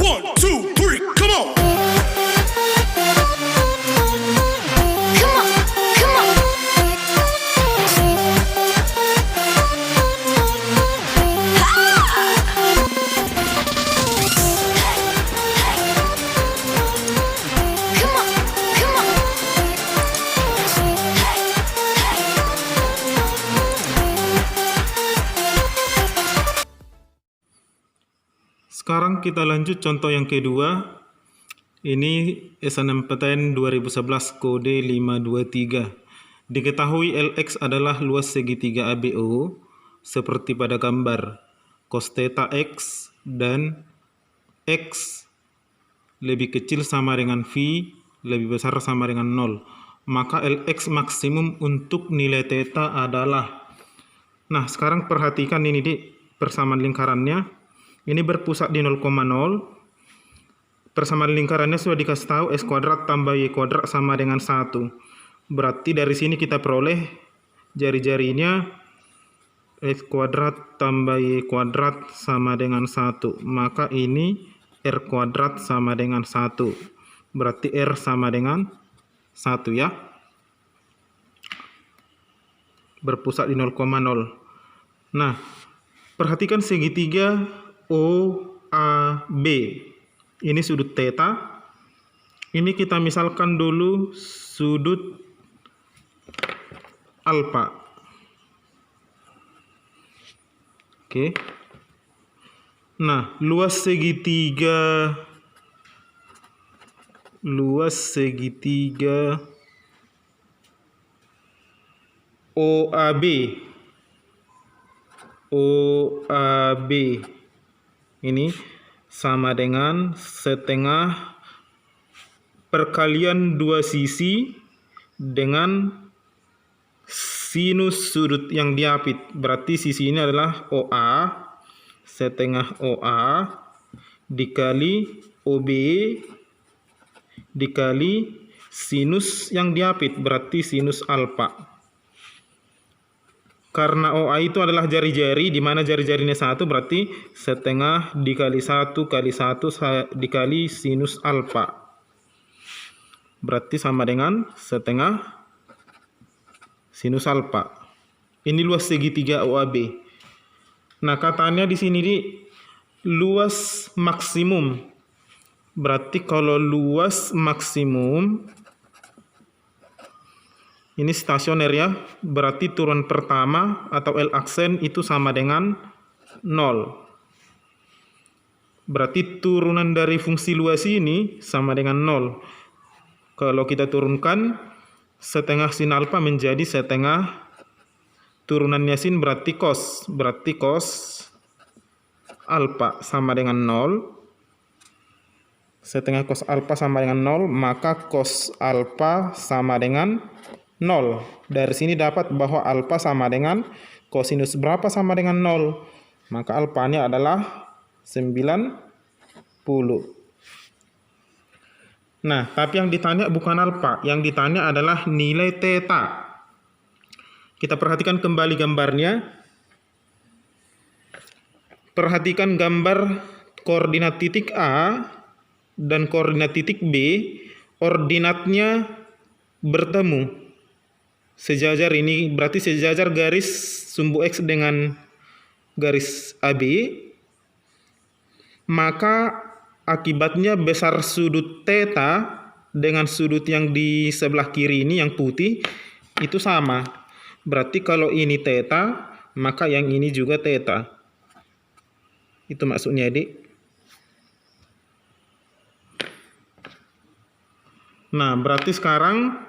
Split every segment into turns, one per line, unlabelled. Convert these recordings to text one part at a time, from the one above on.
1, 2, 3, come on.
Come on, come on. Come on, come on.
Sekarang kita lanjut contoh yang kedua. Ini SNMPTN 2011 kode 523. Diketahui LX adalah luas segitiga ABO seperti pada gambar. Cos theta X dan X lebih kecil sama dengan V, lebih besar sama dengan 0. Maka LX maksimum untuk nilai theta adalah. Nah, sekarang perhatikan ini di persamaan lingkarannya. Ini berpusat di 0,0. Persamaan lingkarannya sudah dikasih tahu S kuadrat tambah Y kuadrat sama dengan 1. Berarti dari sini kita peroleh jari-jarinya X kuadrat tambah Y kuadrat sama dengan 1. Maka ini R kuadrat sama dengan 1. Berarti R sama dengan 1 ya. Berpusat di 0,0. Nah, perhatikan segitiga OAB. Ini sudut theta. Ini kita misalkan dulu sudut alfa. Oke. Nah, luas segitiga OAB ini sama dengan setengah perkalian dua sisi dengan sinus sudut yang diapit. Berarti sisi ini adalah OA, setengah OA dikali OB dikali sinus yang diapit, berarti sinus alfa. Karena OA itu adalah jari-jari, di mana jari-jarinya 1, berarti setengah dikali 1 kali 1 dikali sinus alfa. Berarti sama dengan setengah sinus alfa. Ini luas segitiga OAB. Nah, katanya di sini di luas maksimum. Berarti kalau luas maksimum ini stasioner ya, berarti turun pertama atau L aksen itu sama dengan 0. Berarti turunan dari fungsi luas ini sama dengan 0. Kalau kita turunkan setengah sin alfa menjadi setengah turunannya sin berarti cos. Berarti cos alfa sama dengan 0. Setengah cos alfa sama dengan 0, maka cos alfa sama dengan 0. Dari sini dapat bahwa alfa sama dengan kosinus berapa sama dengan 0. Maka alfanya adalah 90. Nah, tapi yang ditanya bukan alfa. Yang ditanya adalah nilai theta. Kita perhatikan kembali gambarnya. Perhatikan gambar koordinat titik A dan koordinat titik B. Ordinatnya bertemu. Sejajar ini berarti sejajar garis sumbu X dengan garis AB. Maka akibatnya besar sudut theta dengan sudut yang di sebelah kiri ini yang putih itu sama. Berarti kalau ini theta, maka yang ini juga theta. Itu maksudnya, Adik. Nah, berarti sekarang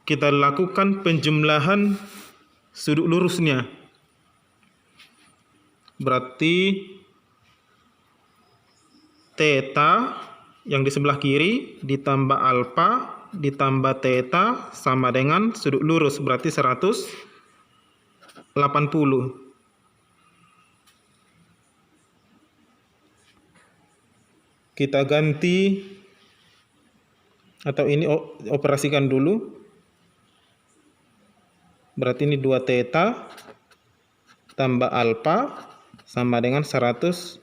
kita lakukan penjumlahan sudut lurusnya. Berarti theta yang di sebelah kiri ditambah alfa ditambah theta sama dengan sudut lurus, berarti 180. Kita ganti atau ini operasikan dulu. Berarti ini 2 theta tambah alfa sama dengan 180.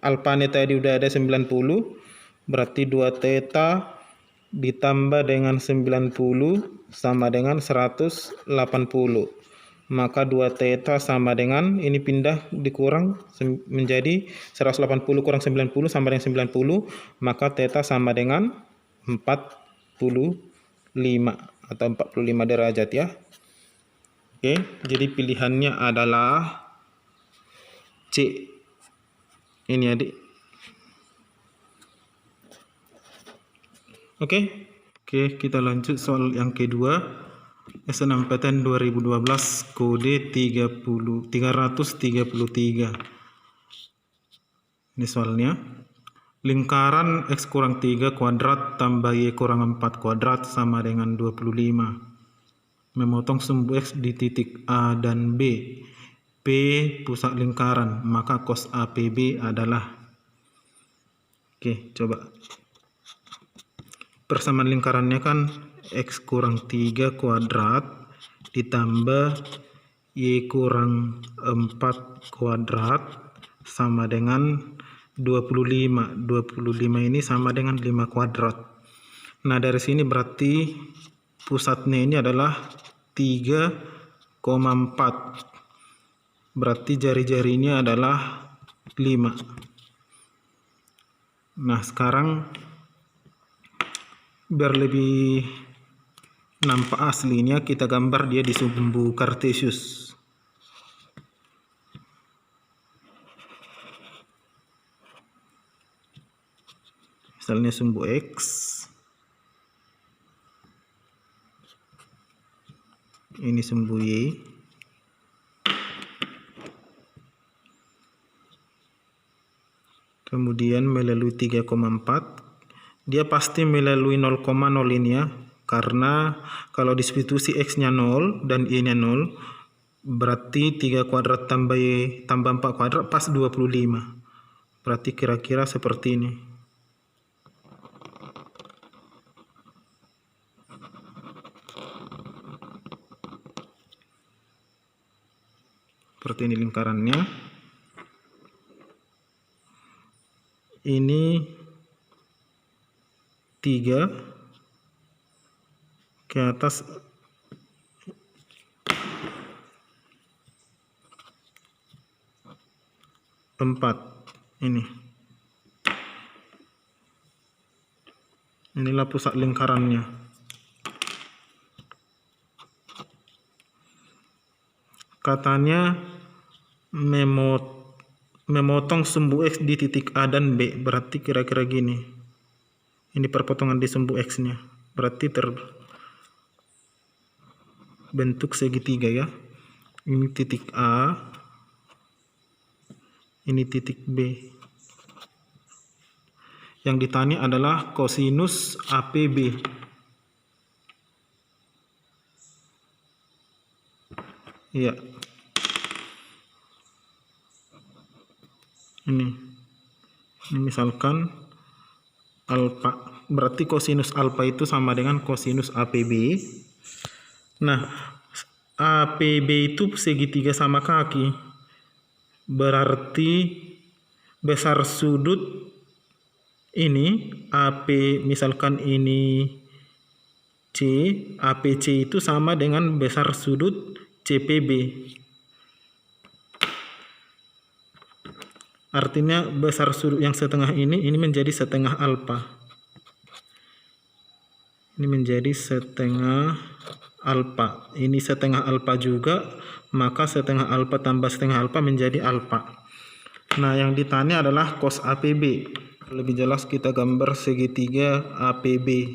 Alpanya tadi udah ada 90, berarti 2 theta ditambah dengan 90 sama dengan 180. Maka 2 theta sama dengan, ini pindah dikurang menjadi 180 kurang 90 sama dengan 90, maka theta sama dengan 45 atau 45 derajat ya. Oke, jadi pilihannya adalah C. Ini adik. Oke, kita lanjut soal yang kedua. SNMPTN 2012 kode 333. Ini soalnya. Lingkaran X kurang 3 kuadrat tambah Y kurang 4 kuadrat sama dengan 25. Memotong sumbu X di titik A dan B. P pusat lingkaran, maka cos APB adalah. Oke, coba. Persamaan lingkarannya kan X kurang 3 kuadrat ditambah Y kurang 4 kuadrat sama dengan 25. 25 ini sama dengan 5 kuadrat. Nah, dari sini berarti pusatnya ini adalah 3,4. Berarti jari-jarinya adalah 5. Nah, sekarang biar lebih nampak aslinya, kita gambar dia di sumbu kartesius. Misalnya sumbu X, ini sumbu Y, kemudian melalui 3,4, dia pasti melalui 0,0 ini ya, karena kalau distribusi X-nya 0 dan Y-nya 0, berarti 3 kuadrat tambah Y tambah 4 kuadrat pas 25. Berarti kira-kira seperti ini. Seperti ini lingkarannya. Ini 3 ke atas, empat. Inilah pusat lingkarannya. Katanya memotong sumbu X di titik A dan B, berarti kira-kira gini. Ini perpotongan di sumbu X-nya, berarti terbentuk segitiga ya. Ini titik A, ini titik B. Yang ditanya adalah kosinus APB. Iya. Ini misalkan alfa, berarti kosinus alfa itu sama dengan kosinus APB. Nah, APB itu segitiga sama kaki, berarti besar sudut ini AP, misalkan ini C, APC itu sama dengan besar sudut CPB. Artinya besar sudut yang setengah ini menjadi setengah alfa. Ini menjadi setengah alfa. Ini setengah alfa juga, maka setengah alfa tambah setengah alfa menjadi alfa. Nah, yang ditanya adalah cos APB. Lebih jelas kita gambar segitiga APB.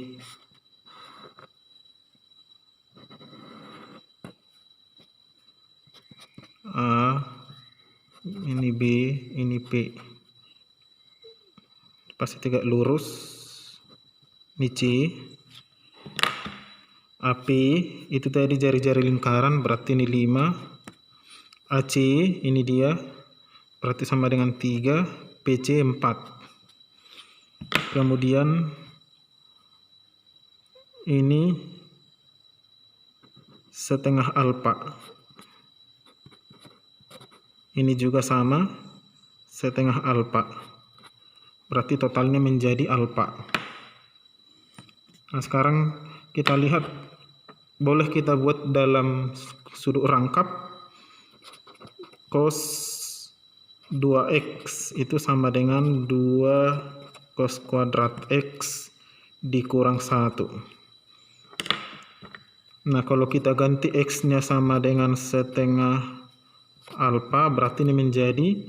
A, ini B, ini P. Pasti tegak lurus. Ini C. AP itu tadi jari-jari lingkaran, berarti ini 5. AC ini dia, berarti sama dengan 3. PC 4. Kemudian ini setengah alfa. Ini juga sama setengah alfa. Berarti totalnya menjadi alfa. Nah, sekarang kita lihat, boleh kita buat dalam sudut rangkap. Cos 2x itu sama dengan 2 cos kuadrat x dikurang 1. Nah, kalau kita ganti x-nya sama dengan setengah alfa, berarti ini menjadi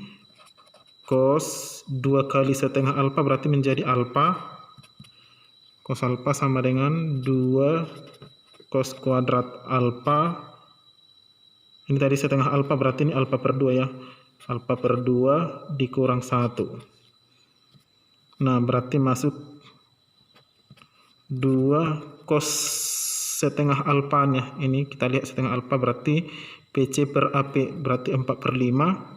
cos 2 kali setengah alfa, berarti menjadi alfa. Cos alfa sama dengan 2 cos kuadrat alfa. Ini tadi setengah alfa, berarti ini alfa per 2 ya. Alfa per 2 dikurang 1. Nah, berarti masuk 2 cos setengah alfanya. Ini kita lihat setengah alfa, berarti PC per AP, berarti 4 per 5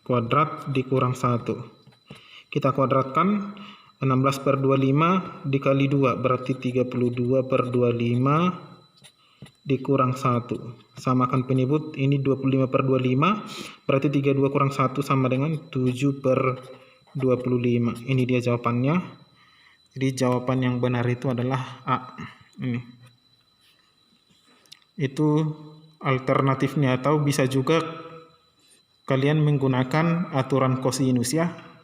kuadrat dikurang 1. Kita kuadratkan, 16 per 25 dikali 2, berarti 32 per 25 dikurang 1. Samakan penyebut, ini 25 per 25, berarti 32 kurang 1 sama dengan 7 per 25. Ini dia jawabannya. Jadi jawaban yang benar itu adalah A. Ini. Itu alternatifnya, atau bisa juga kalian menggunakan aturan kosinus ya.